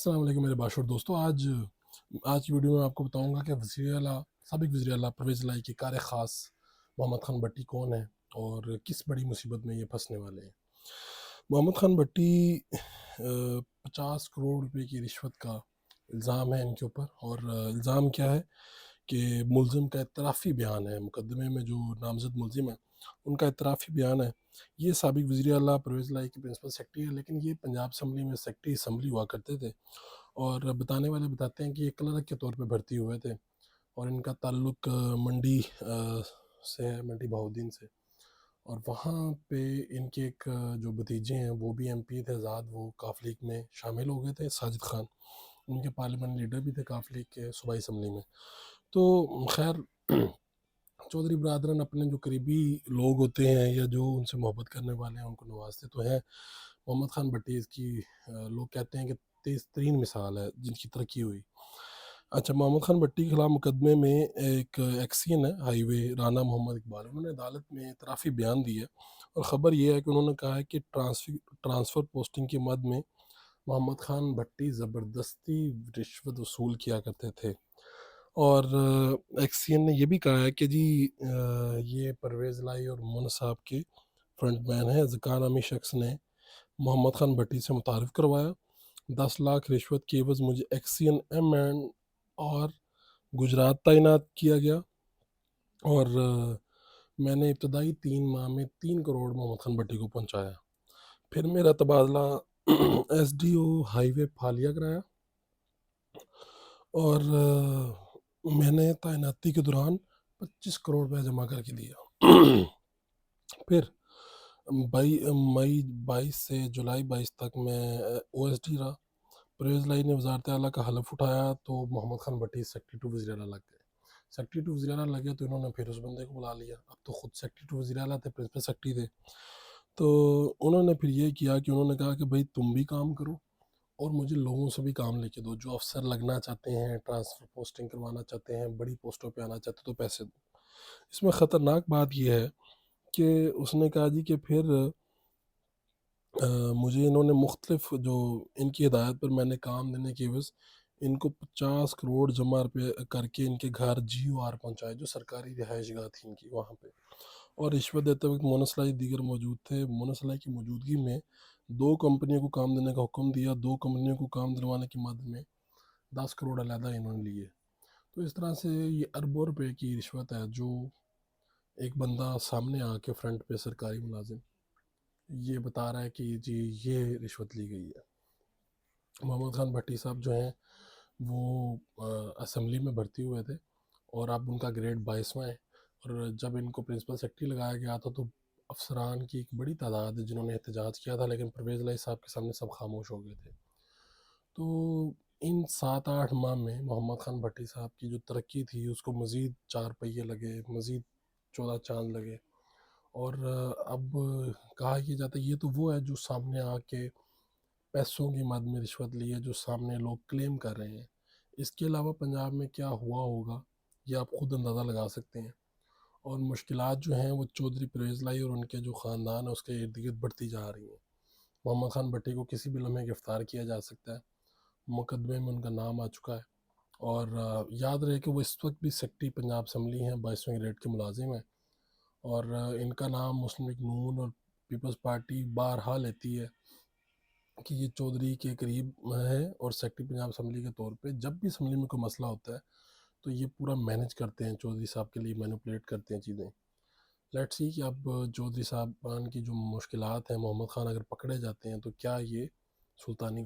السلام علیکم میرے باشعور دوستو، آج کی ویڈیو میں آپ کو بتاؤں گا کہ سابق وزیر اعلیٰ پرویز الہی کے کار خاص محمد خان بھٹی کون ہیں اور کس بڑی مصیبت میں یہ پھنسنے والے ہیں۔ محمد خان بھٹی 50 کروڑ روپے کی رشوت کا الزام ہے ان کے اوپر، اور الزام کیا ہے کہ ملزم کا اعترافی بیان ہے، مقدمے میں جو نامزد ملزم ہیں ان کا اعترافی بیان ہے۔ یہ سابق وزیر اعلیٰ پرویز الہی کے پرنسپل سیکرٹری ہے، لیکن یہ پنجاب اسمبلی میں سیکرٹری اسمبلی ہوا کرتے تھے، اور بتانے والے بتاتے ہیں کہ یہ کلرک کے طور پہ بھرتی ہوئے تھے، اور ان کا تعلق منڈی سے ہے، منڈی بہاؤالدین سے، اور وہاں پہ ان کے ایک جو بھتیجے ہیں وہ بھی ایم پی تھے آزاد، وہ کاف لیگ میں شامل ہو گئے تھے، ساجد خان ان کے پارلیمنٹ لیڈر بھی تھے کاف لیگ کے صوبائی اسمبلی میں۔ تو خیر، چودھری برادران اپنے جو قریبی لوگ ہوتے ہیں یا جو ان سے محبت کرنے والے ہیں ان کو نوازتے تو ہیں۔ محمد خان بھٹی اس کی لوگ کہتے ہیں کہ تیز ترین مثال ہے جن کی ترقی ہوئی۔ اچھا، محمد خان بھٹی کے خلاف مقدمے میں ایک ایکسین ہے ہائی وے رانا محمد اقبال، انہوں نے عدالت میں اعترافی بیان دی ہے، اور خبر یہ ہے کہ انہوں نے کہا ہے کہ ٹرانسفر پوسٹنگ کے مد میں محمد خان بھٹی زبردستی رشوت وصول کیا کرتے تھے، اور ایکسین نے یہ بھی کہا ہے کہ جی یہ پرویز الہی اور مونا صاحب کے فرنٹ مین ہیں۔ ذکا نامی شخص نے محمد خان بھٹی سے متعارف کروایا، 10 لاکھ رشوت کے عوض مجھے ایکسین ایم اینڈ اور گجرات تعینات کیا گیا، اور میں نے ابتدائی 3 ماہ میں 3 کروڑ محمد خان بھٹی کو پہنچایا۔ پھر میرا تبادلہ ایس ڈی او ہائی وے پھالیا کرایا، اور میں نے تعیناتی کے دوران 25 کروڑ روپے جمع کر کے دیا۔ پھر مئی 22 سے جولائی 22 تک میں او ایس ڈی رہا۔ پرویز الہی نے وزارت اعلیٰ کا حلف اٹھایا تو محمد خان بھٹی سیکرٹری ٹو وزیر اعلیٰ لگ گئے۔ سیکرٹری ٹو وزیر اعلیٰ لگے تو انہوں نے پھر اس بندے کو بلا لیا، اب تو خود سیکرٹری ٹو وزیر اعلیٰ تھے، پرنسپل سیکرٹری تھے، تو انہوں نے پھر یہ کیا کہ انہوں نے کہا کہ بھائی تم بھی کام کرو اور مجھے لوگوں سے بھی کام لے کے دو، جو افسر لگنا چاہتے ہیں، ٹرانسفر پوسٹنگ کروانا چاہتے ہیں، بڑی پوسٹوں پہ آنا چاہتے تو پیسے دو۔ اس میں خطرناک بات یہ ہے کہ اس نے کہا جی کہ پھر مجھے انہوں نے مختلف جو ان کی ہدایت پر میں نے کام دینے کی عوض ان کو 50 کروڑ جمع روپے کر کے ان کے گھر جی او آر پہنچائے، جو سرکاری رہائش گاہ تھی ان کی وہاں پہ، اور رشوت دیتے وقت مونا صلاحی دیگر موجود تھے۔ مونا صلاحی کی موجودگی میں 2 کمپنیوں کو کام دینے کا حکم دیا، 2 کمپنیوں کو کام دلوانے کی مد میں 10 کروڑ علیحدہ انہوں نے لیے۔ تو اس طرح سے یہ اربوں روپے کی رشوت ہے جو ایک بندہ سامنے آ کے فرنٹ پہ سرکاری ملازم یہ بتا رہا ہے کہ جی یہ رشوت لی گئی ہے۔ محمد خان بھٹی صاحب جو ہیں وہ اسمبلی میں بھرتی ہوئے تھے، اور اب ان کا گریڈ 22واں ہے، اور جب ان کو پرنسپل سیکرٹری لگایا گیا تھا تو افسران کی ایک بڑی تعداد ہے جنہوں نے احتجاج کیا تھا، لیکن پرویز الہی صاحب کے سامنے سب خاموش ہو گئے تھے۔ تو ان 7-8 ماہ میں محمد خان بھٹی صاحب کی جو ترقی تھی اس کو مزید 4 پہیے لگے، مزید 14 چاند لگے، اور اب کہا یہ جاتا ہے یہ تو وہ ہے جو سامنے آ کے پیسوں کی مد میں رشوت لی ہے، جو سامنے لوگ کلیم کر رہے ہیں۔ اس کے علاوہ پنجاب میں کیا ہوا ہوگا یہ آپ خود اندازہ لگا سکتے ہیں، اور مشکلات جو ہیں وہ چودھری پرویز الہی اور ان کے جو خاندان ہے اس کے ارد گرد بڑھتی جا رہی ہیں۔ محمد خان بھٹی کو کسی بھی لمحے گرفتار کیا جا سکتا ہے، مقدمے میں ان کا نام آ چکا ہے، اور یاد رہے کہ وہ اس وقت بھی سیکرٹری پنجاب اسمبلی ہیں، 22ویں گریڈ کے ملازم ہیں، اور ان کا نام مسلم لیگ نون اور پیپلز پارٹی بارہا لیتی ہے کہ یہ چودھری کے قریب ہے، اور سیکرٹری پنجاب اسمبلی کے طور پہ جب بھی اسمبلی میں کوئی مسئلہ ہوتا ہے تو یہ پورا مینج کرتے ہیں، چودھری صاحب کے لیے مینوپولیٹ کرتے ہیں چیزیں۔ لیٹس سی کہ اب چودھری صاحبان کی جو مشکلات ہیں، محمد خان اگر پکڑے جاتے ہیں تو کیا یہ سلطانی